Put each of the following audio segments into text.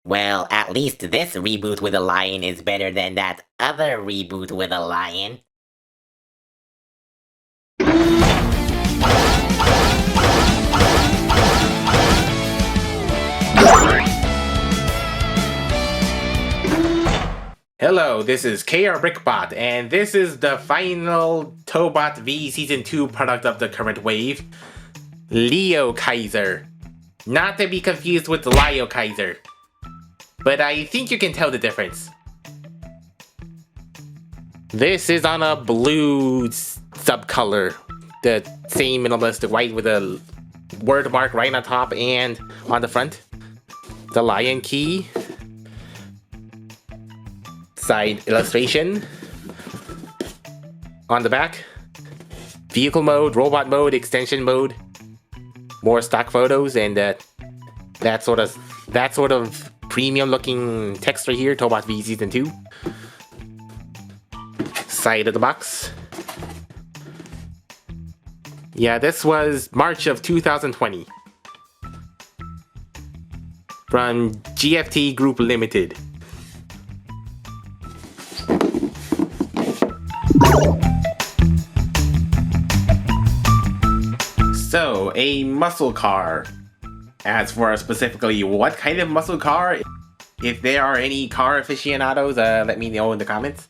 Well, at least this reboot with a lion is better than that other reboot with a lion. Hello, this is KRBrickBot, and this is the final Tobot V Season 2 product of the current wave, Leokaijzer. Not to be confused with Leokaijzer, but I think you can tell the difference. This is on a blue subcolor, the same minimalistic white with a word mark right on top and on the front. The lion key. Side illustration on the back, vehicle mode, robot mode, extension mode, more stock photos, and that sort of premium looking text right here. Tobot V Season 2. Side of the box. Yeah, this was March of 2020 from GFT Group Limited. So, a muscle car. As for specifically what kind of muscle car, if there are any car aficionados, let me know in the comments.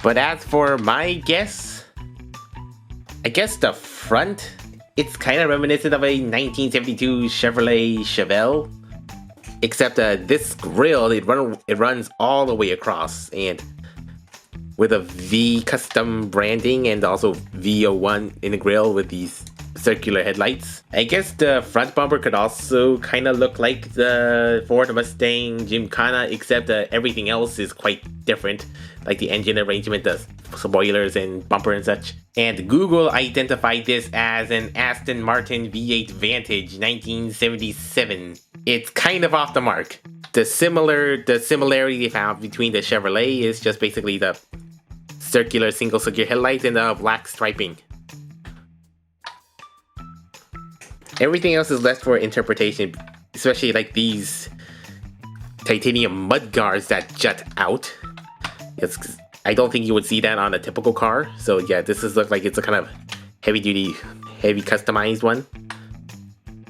But as for my guess, I guess the front, it's kind of reminiscent of a 1972 Chevrolet Chevelle. Except this grille, it runs all the way across, and with a V custom branding and also V01 in the grille with these circular headlights. I guess the front bumper could also kind of look like the Ford Mustang Gymkhana, except everything else is quite different, like the engine arrangement, the spoilers and bumper and such. And Google identified this as an Aston Martin V8 Vantage 1977. It's kind of off the mark. The similarity they found between the Chevrolet is just basically the circular single circular headlights and the black striping. Everything else is left for interpretation, especially like these titanium mudguards that jut out. I don't think you would see that on a typical car. So yeah, this looks like it's a kind of heavy customized one.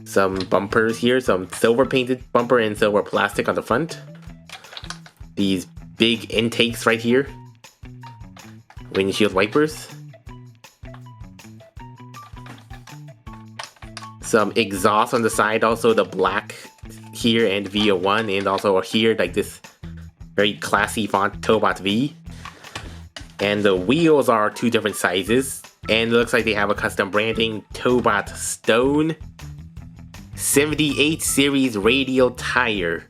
Some bumpers here, some silver painted bumper and silver plastic on the front. These big intakes right here. Windshield wipers. Some exhaust on the side, also the black here and V01, and also here like this very classy font Tobot V. And the wheels are two different sizes, and it looks like they have a custom branding Tobot Stone 78 series radial tire.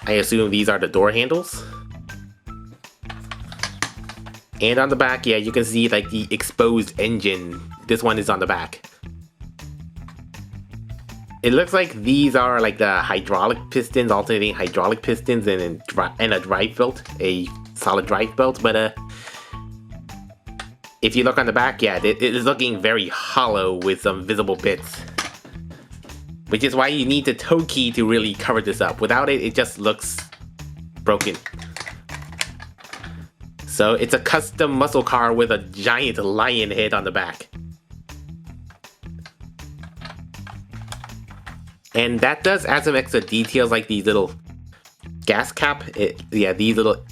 I assume these are the door handles. And on the back, yeah, you can see like the exposed engine. This one is on the back. It looks like these are like the hydraulic pistons, alternating hydraulic pistons and a drive belt, a solid drive belt. But if you look on the back, yeah, it is looking very hollow with some visible bits. Which is why you need the toe key to really cover this up. Without it, it just looks broken. So it's a custom muscle car with a giant lion head on the back. And that does add some extra details like these little gas cap. These little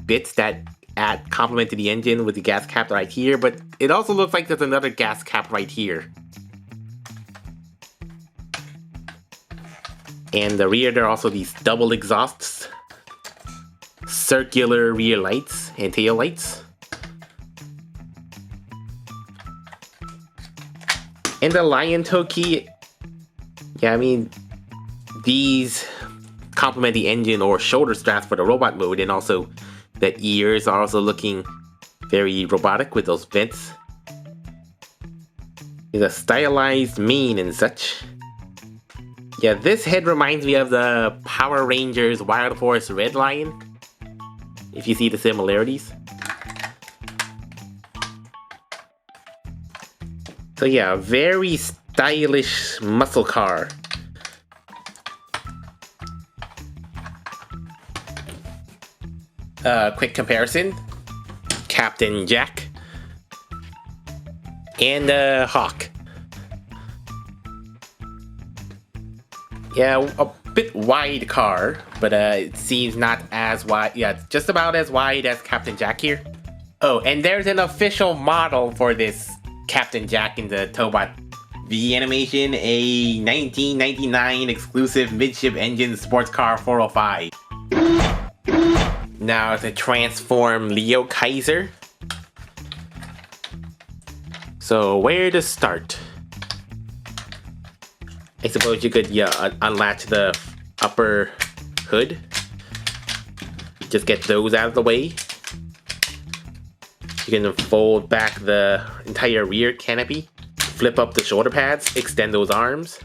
bits that complement to the engine with the gas cap right here. But it also looks like there's another gas cap right here. And the rear, there are also these double exhausts, circular rear lights and tail lights. And the lion toe key, yeah, I mean, these complement the engine or shoulder straps for the robot mode, and also the ears are also looking very robotic with those vents. There's a stylized mane and such. Yeah, this head reminds me of the Power Rangers Wild Force Red Lion, if you see the similarities. So yeah, very stylish muscle car. Quick comparison. Captain Jack and Hawk. Yeah, a bit wide car, but it seems not as wide. Yeah, just about as wide as Captain Jack here. Oh, and there's an official model for this Captain Jack in the Tobot V animation, a 1999 exclusive midship engine sports car 405. Now to transform Leo Kaiser. So where to start? I suppose you could unlatch the upper hood. Just get those out of the way. You can fold back the entire rear canopy. Flip up the shoulder pads, extend those arms.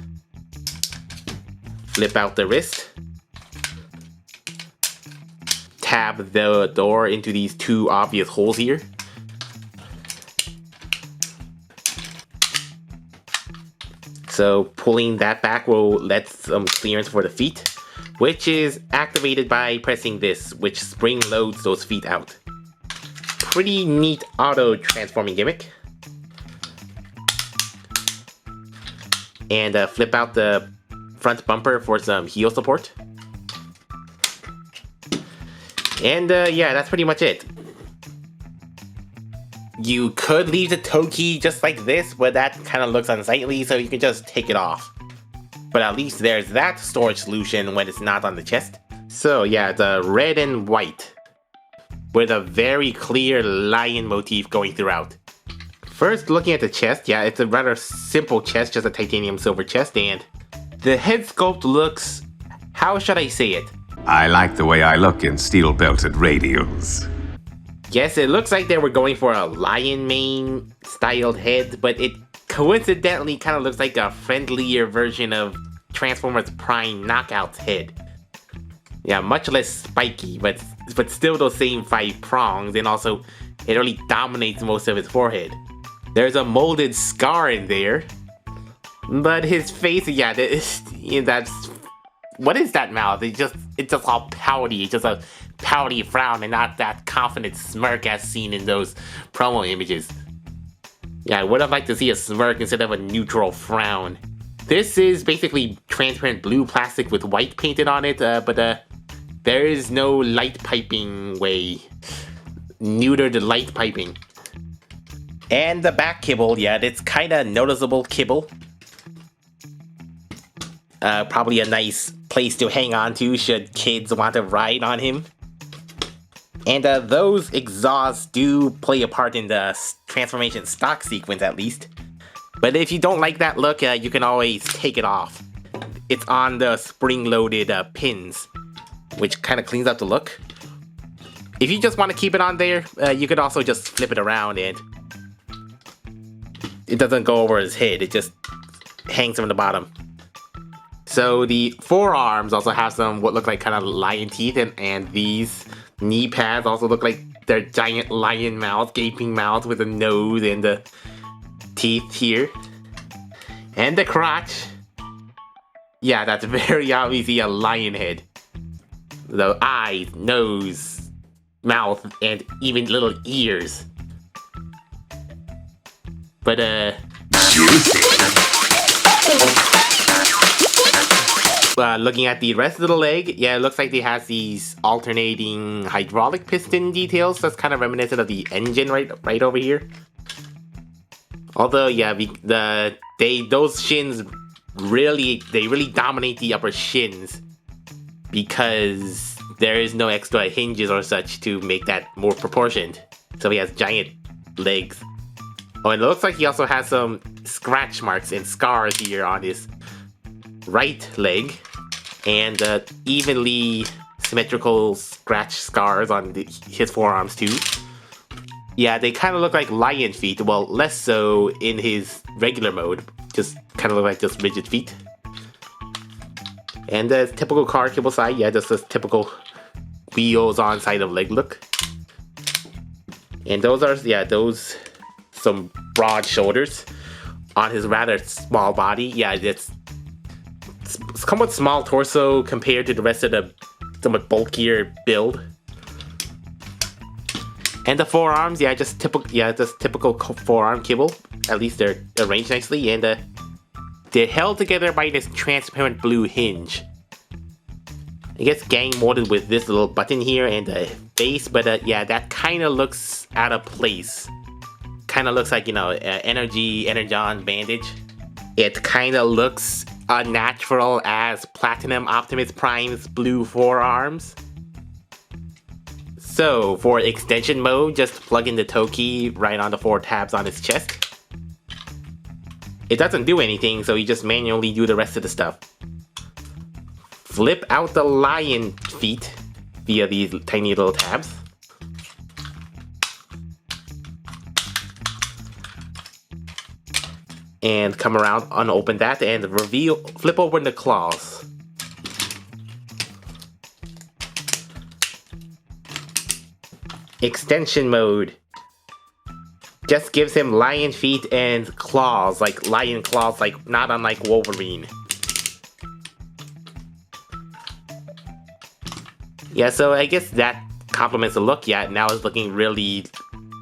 Flip out the wrist. Tab the door into these two obvious holes here. So pulling that back will let some clearance for the feet, which is activated by pressing this, which spring loads those feet out. Pretty neat auto transforming gimmick. And flip out the front bumper for some heel support. And yeah, that's pretty much it. You could leave the toe key just like this, but that kind of looks unsightly, so you can just take it off. But at least there's that storage solution when it's not on the chest. So yeah, the red and white, with a very clear lion motif going throughout. First, looking at the chest, yeah, it's a rather simple chest, just a titanium silver chest, and the head sculpt looks, how should I say it? I like the way I look in steel-belted radials. Yes, it looks like they were going for a lion mane styled head, but it coincidentally kind of looks like a friendlier version of Transformers Prime Knockout's head. Yeah, much less spiky, but still those same 5 prongs, and also it really dominates most of his forehead. There's a molded scar in there, but his face, yeah, that's... What is that mouth? It's just all pouty. It's just a pouty frown and not that confident smirk as seen in those promo images. Yeah, I would have liked to see a smirk instead of a neutral frown. This is basically transparent blue plastic with white painted on it, but there is no light piping way. Neuter the light piping. And the back kibble, yeah, it's kind of noticeable kibble. Probably a nice place to hang on to should kids want to ride on him. And those exhausts do play a part in the transformation stock sequence at least. But if you don't like that look, you can always take it off. It's on the spring-loaded pins, which kind of cleans up the look. If you just want to keep it on there, you could also just flip it around and it doesn't go over his head, it just hangs from the bottom. So the forearms also have some what look like kind of lion teeth, and these knee pads also look like they're giant lion mouths, gaping mouths with a nose and the teeth here. And the crotch. Yeah, that's very obviously a lion head. The eyes, nose, mouth, and even little ears. But looking at the rest of the leg, yeah, it looks like it has these alternating hydraulic piston details. That's kind of reminiscent of the engine right over here. Although, yeah, those shins really dominate the upper shins because there is no extra hinges or such to make that more proportioned. So he has giant legs. Oh, and it looks like he also has some scratch marks and scars here on his right leg, and evenly symmetrical scratch scars on his forearms too. Yeah, they kind of look like lion feet, well, less so in his regular mode, just kind of look like just rigid feet. And the typical car kibble side, yeah, just this typical wheels on side of leg look. And those are, yeah, those some broad shoulders. on his rather small body. Yeah, it's somewhat small torso compared to the rest of the somewhat bulkier build. And the forearms, just typical forearm kibble. At least they're arranged nicely, and they're held together by this transparent blue hinge. It gets gang molded with this little button here and the face, but that kind of looks out of place. Kind of looks like, Energon bandage. It kind of looks unnatural as Platinum Optimus Prime's blue forearms. So, for extension mode, just plug in the toe key right on the 4 tabs on his chest. It doesn't do anything, so you just manually do the rest of the stuff. Flip out the lion feet via these tiny little tabs. And come around, unopen that, and flip open the claws. Extension mode. Just gives him lion feet and claws, like lion claws, like not unlike Wolverine. Yeah, so I guess that complements the look. Yeah, now it's looking really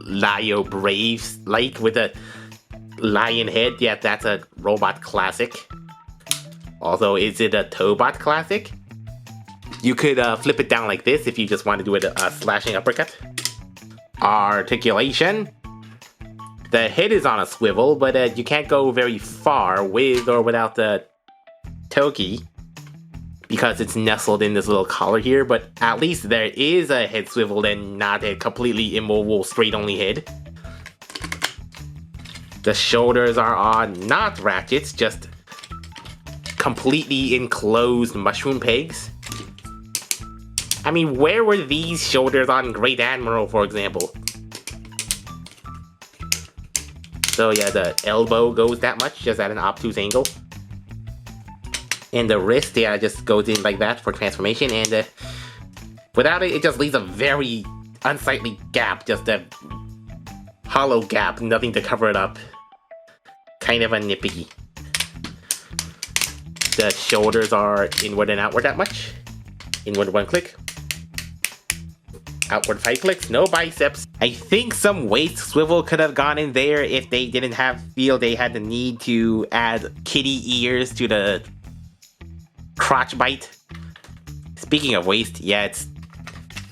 Lio Braves-like with a lion head. Yeah, that's a robot classic. Although, is it a Tobot classic? You could flip it down like this if you just want to do a slashing uppercut. Articulation. The head is on a swivel, but you can't go very far with or without the toe key, because it's nestled in this little collar here, but at least there is a head swivel and not a completely immobile straight-only head. The shoulders are on not ratchets, just completely enclosed mushroom pegs. I mean, where were these shoulders on Great Admiral, for example? So yeah, the elbow goes that much, just at an obtuse angle. And the wrist, just goes in like that for transformation, and without it, it just leaves a very unsightly gap, just a hollow gap, nothing to cover it up. Kind of a nitpicky. The shoulders are inward and outward that much. Inward 1 click. Outward 5 clicks, no biceps. I think some waist swivel could have gone in there if they didn't feel they had the need to add kitty ears to the crotch bite. Speaking of waist, it's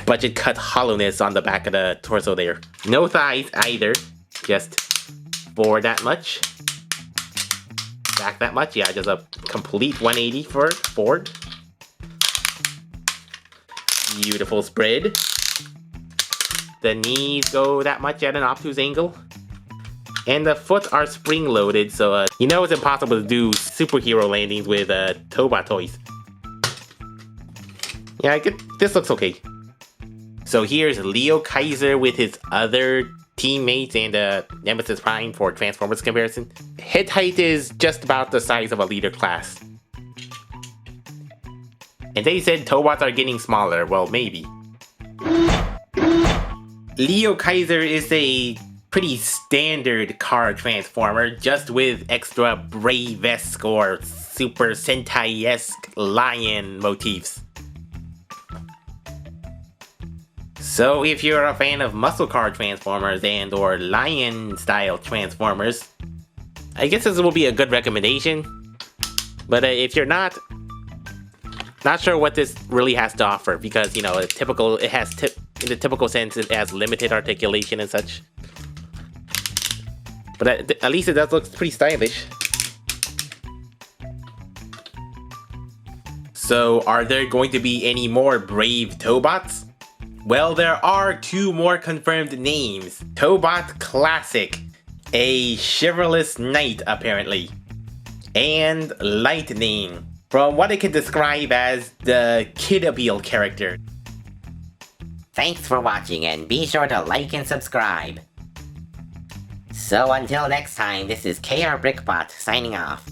budget cut hollowness on the back of the torso there. No thighs either, just forward that much. Back that much, just a complete 180 forward. Beautiful spread. The knees go that much at an obtuse angle. And the foot are spring-loaded, so it's impossible to do superhero landings with Tobot toys. Yeah, this looks okay. So here's Leo Kaiser with his other teammates and Nemesis Prime for Transformers comparison. Head height is just about the size of a leader class. And they said Tobots are getting smaller, well, maybe. Leo Kaiser is a pretty standard car transformer, just with extra Brave-esque or Super Sentai-esque lion motifs. So if you're a fan of muscle car transformers and or lion style transformers, I guess this will be a good recommendation. But if you're not sure what this really has to offer, because in the typical sense it has limited articulation and such. But at least it does look pretty stylish. So are there going to be any more Brave Tobots? Well, there are 2 more confirmed names. Tobot Classic, a chivalrous knight apparently, and Lightning, from what I can describe as the Kid Appeal character. Thanks for watching, and be sure to like and subscribe. So until next time, this is KRBrickBot signing off.